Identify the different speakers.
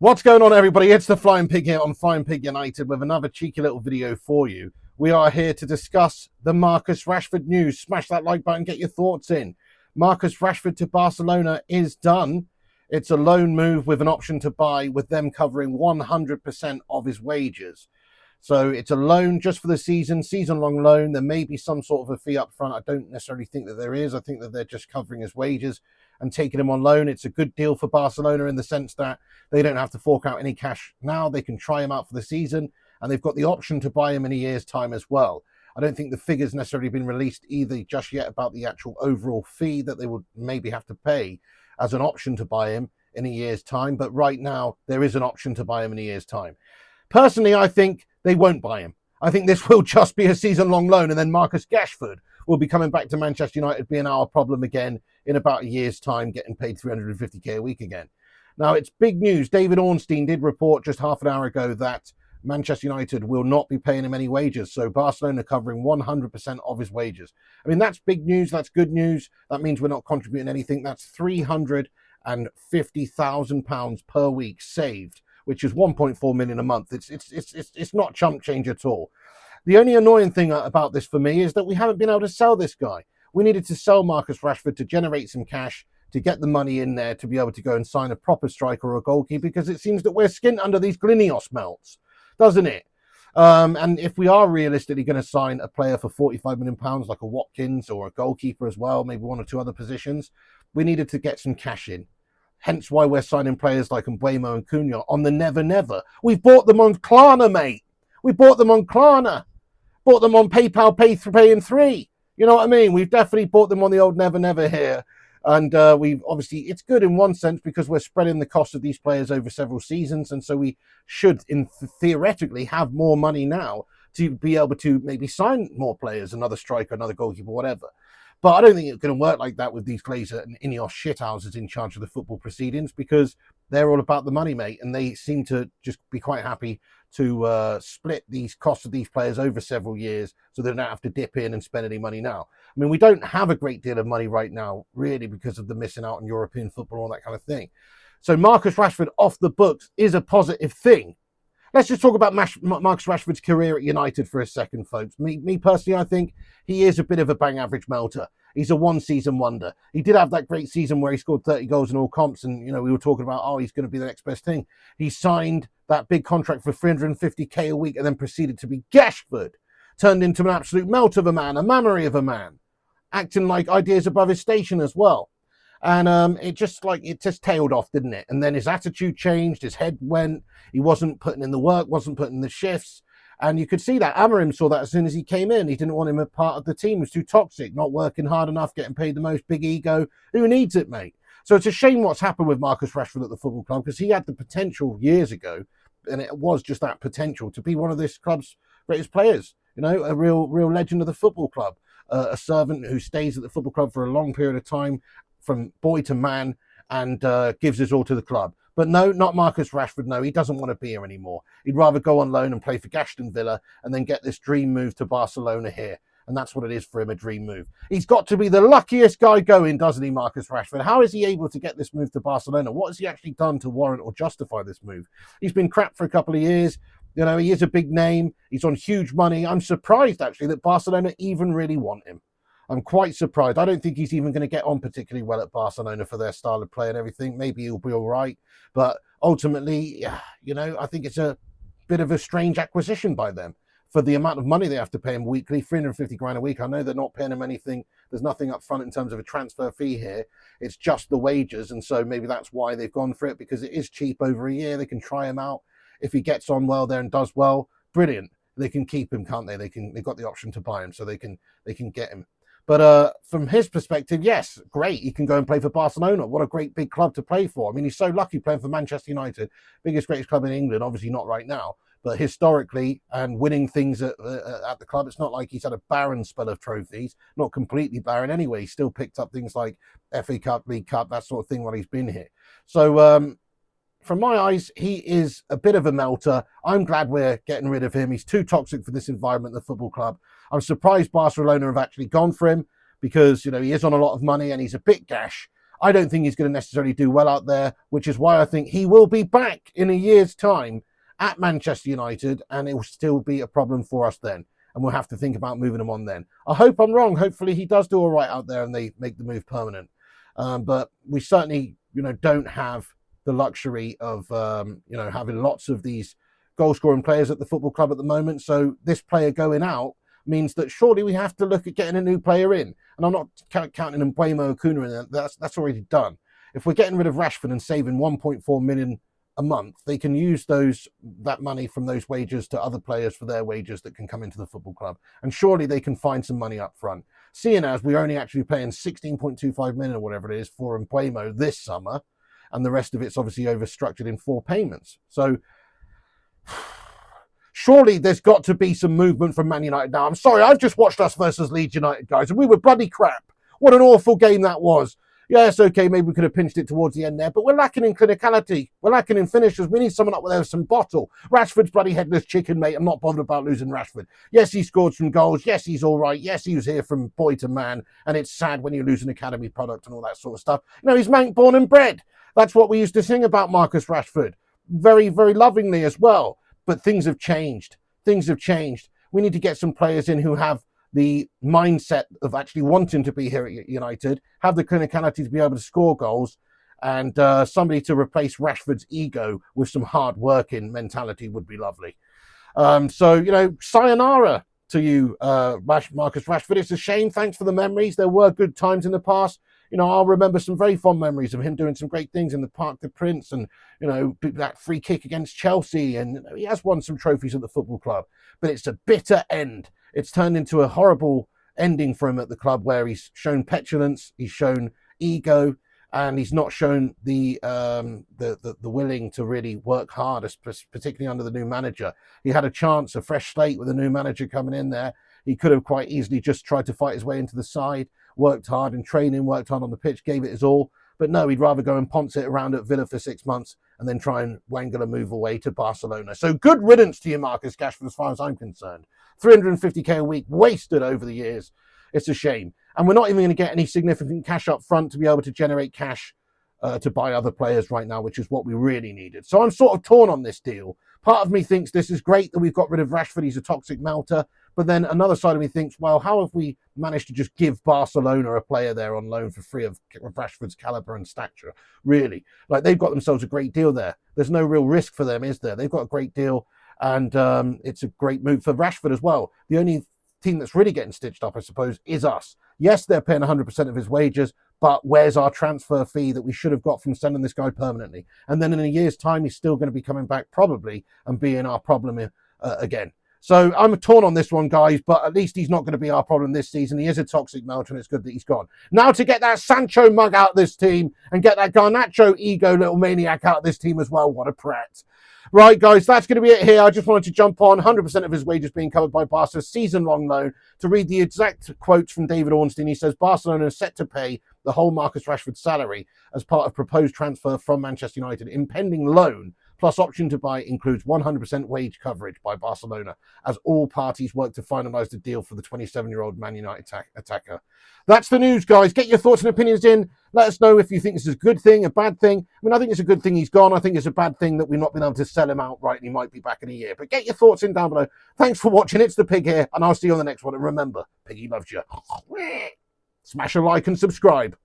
Speaker 1: What's going on, everybody? It's the Flying Pig here on Flying Pig United with another cheeky little video for you. We are here to discuss the Marcus Rashford news. Smash that like button, get your thoughts in. Marcus Rashford to Barcelona is done. It's a loan move with an option to buy, with them covering 100% of his wages. So it's a loan just for the season-long loan. There may be some sort of a fee up front. I don't necessarily think that there is. I think that they're just covering his wages and taking him on loan. It's a good deal for Barcelona in the sense that they don't have to fork out any cash now. They can try him out for the season, and they've got the option to buy him in a year's time as well. I don't think the figure's necessarily been released either just yet about the actual overall fee that they would maybe have to pay as an option to buy him in a year's time. But right now, there is an option to buy him in a year's time. Personally, I think they won't buy him. I think this will just be a season-long loan, and then Marcus Rashford will be coming back to Manchester United, being our problem again in about a year's time, getting paid 350k a week again. Now, it's big news. David Ornstein did report just half an hour ago that Manchester United will not be paying him any wages. So Barcelona covering 100% of his wages. I mean, that's big news. That's good news. That means we're not contributing anything. That's £350,000 per week saved, which is 1.4 million a month. It's not chump change at all. The only annoying thing about this for me is that we haven't been able to sell this guy. We needed to sell Marcus Rashford to generate some cash, to get the money in there, to be able to go and sign a proper striker or a goalkeeper, because it seems that we're skint under these Glinios melts, doesn't it? And if we are realistically going to sign a player for £45 million, like a Watkins or a goalkeeper as well, maybe one or two other positions, we needed to get some cash in. Hence why we're signing players like Mbeumo and Cunha on the never never. We've bought them on Klarna, mate. We bought them on Klarna. Bought them on PayPal Pay in 3. You know what I mean? We've definitely bought them on the old never never here. And we've obviously, it's good in one sense because we're spreading the cost of these players over several seasons. And so we should, theoretically, have more money now to be able to maybe sign more players, another striker, another goalkeeper, whatever. But I don't think it's going to work like that with these Glazer and Ineos shithouses in charge of the football proceedings, because they're all about the money, mate. And they seem to just be quite happy to split these costs of these players over several years so they don't have to dip in and spend any money now. I mean, we don't have a great deal of money right now, really, because of the missing out on European football and all that kind of thing. So Marcus Rashford off the books is a positive thing. Let's just talk about Marcus Rashford's career at United for a second, folks. Me personally, I think he is a bit of a bang average melter. He's a one-season wonder. He did have that great season where he scored 30 goals in all comps, and, you know, we were talking about, oh, he's going to be the next best thing. He signed that big contract for 350k a week and then proceeded to be Rashford, turned into an absolute melt of a man, a memory of a man, acting like ideas above his station as well. And it just tailed off, didn't it? And then his attitude changed, his head went, he wasn't putting in the work, wasn't putting in the shifts. And you could see that. Amorim saw that as soon as he came in. He didn't want him a part of the team. He was too toxic, not working hard enough, getting paid the most, big ego. Who needs it, mate? So it's a shame what's happened with Marcus Rashford at the football club, because he had the potential years ago, and it was just that potential to be one of this club's greatest players. You know, a real legend of the football club, a servant who stays at the football club for a long period of time, from boy to man, and gives his all to the club. But no, not Marcus Rashford. No, he doesn't want to be here anymore. He'd rather go on loan and play for Aston Villa and then get this dream move to Barcelona here. And that's what it is for him, a dream move. He's got to be the luckiest guy going, doesn't he, Marcus Rashford? How is he able to get this move to Barcelona? What has he actually done to warrant or justify this move? He's been crap for a couple of years. You know, he is a big name. He's on huge money. I'm surprised, actually, that Barcelona even really want him. I'm quite surprised. I don't think he's even going to get on particularly well at Barcelona for their style of play and everything. Maybe he'll be all right. But ultimately, you know, I think it's a bit of a strange acquisition by them for the amount of money they have to pay him weekly, 350 grand a week. I know they're not paying him anything. There's nothing up front in terms of a transfer fee here. It's just the wages. And so maybe that's why they've gone for it, because it is cheap over a year. They can try him out. If he gets on well there and does well, brilliant. They can keep him, can't they? They've got the option to buy him, so they can get him. But from his perspective, yes, great. He can go and play for Barcelona. What a great big club to play for. I mean, he's so lucky playing for Manchester United, biggest, greatest club in England. Obviously not right now, but historically and winning things at the club. It's not like he's had a barren spell of trophies, not completely barren anyway. He's still picked up things like FA Cup, League Cup, that sort of thing while he's been here. So from my eyes, he is a bit of a melter. I'm glad we're getting rid of him. He's too toxic for this environment, the football club. I'm surprised Barcelona have actually gone for him, because, you know, he is on a lot of money and he's a bit gash. I don't think he's going to necessarily do well out there, which is why I think he will be back in a year's time at Manchester United, and it will still be a problem for us then. And we'll have to think about moving him on then. I hope I'm wrong. Hopefully he does do all right out there and they make the move permanent. But we certainly, don't have the luxury of, having lots of these goal-scoring players at the football club at the moment. So this player going out means that surely we have to look at getting a new player in. And I'm not counting Mbeumo Akuna in there. That's already done. If we're getting rid of Rashford and saving 1.4 million a month, they can use that money from those wages to other players for their wages that can come into the football club. And surely they can find some money up front. Seeing as we're only actually paying 16.25 million or whatever it is for Mbeumo this summer, and the rest of it's obviously overstructured in 4 payments. So surely there's got to be some movement from Man United now. I'm sorry, I've just watched us versus Leeds United, guys, and we were bloody crap. What an awful game that was. Yes, okay, maybe we could have pinched it towards the end there, but we're lacking in clinicality. We're lacking in finishers. We need someone up there with some bottle. Rashford's bloody headless chicken, mate. I'm not bothered about losing Rashford. Yes, he scored some goals. Yes, he's all right. Yes, he was here from boy to man, and it's sad when you lose an academy product and all that sort of stuff. He's Manc born and bred. That's what we used to sing about Marcus Rashford. Very, very lovingly as well. But things have changed. Things have changed. We need to get some players in who have the mindset of actually wanting to be here at United, have the clinicality to be able to score goals, and somebody to replace Rashford's ego with some hard-working mentality would be lovely. Sayonara to you, Marcus Rashford. It's a shame. Thanks for the memories. There were good times in the past. I'll remember some very fond memories of him doing some great things in the Parc des Princes and, that free kick against Chelsea. And he has won some trophies at the football club. But it's a bitter end. It's turned into a horrible ending for him at the club where he's shown petulance, he's shown ego, and he's not shown the willing to really work hard, particularly under the new manager. He had a chance, a fresh slate with a new manager coming in there. He could have quite easily just tried to fight his way into the side, worked hard in training, worked hard on the pitch, gave it his all. But no, he'd rather go and ponce it around at Villa for 6 months and then try and wangle a move away to Barcelona. So good riddance to you, Marcus Rashford, as far as I'm concerned. 350k a week wasted over the years. It's a shame. And we're not even going to get any significant cash up front to be able to generate cash to buy other players right now, which is what we really needed. So I'm sort of torn on this deal. Part of me thinks this is great that we've got rid of Rashford. He's a toxic melter. But then another side of me thinks, well, how have we managed to just give Barcelona a player there on loan for free of Rashford's caliber and stature? Really? Like, they've got themselves a great deal there. There's no real risk for them, is there? They've got a great deal. And it's a great move for Rashford as well. The only team that's really getting stitched up, I suppose, is us. Yes, they're paying 100% of his wages, but where's our transfer fee that we should have got from sending this guy permanently? And then in a year's time, he's still going to be coming back probably and being our problem again. So I'm torn on this one, guys, but at least he's not going to be our problem this season. He is a toxic melter, and it's good that he's gone. Now to get that Sancho mug out of this team and get that Garnacho ego little maniac out of this team as well. What a prat. Right, guys, that's going to be it here. I just wanted to jump on 100% of his wages being covered by Barca, season-long loan. To read the exact quotes from David Ornstein, he says, Barcelona is set to pay the whole Marcus Rashford salary as part of proposed transfer from Manchester United. Impending loan plus option to buy includes 100% wage coverage by Barcelona as all parties work to finalise the deal for the 27-year-old Man United attacker. That's the news, guys. Get your thoughts and opinions in. Let us know if you think this is a good thing, a bad thing. I mean, I think it's a good thing he's gone. I think it's a bad thing that we've not been able to sell him outright and he might be back in a year. But get your thoughts in down below. Thanks for watching. It's the Pig here, and I'll see you on the next one. And remember, Piggy loves you. Smash a like and subscribe.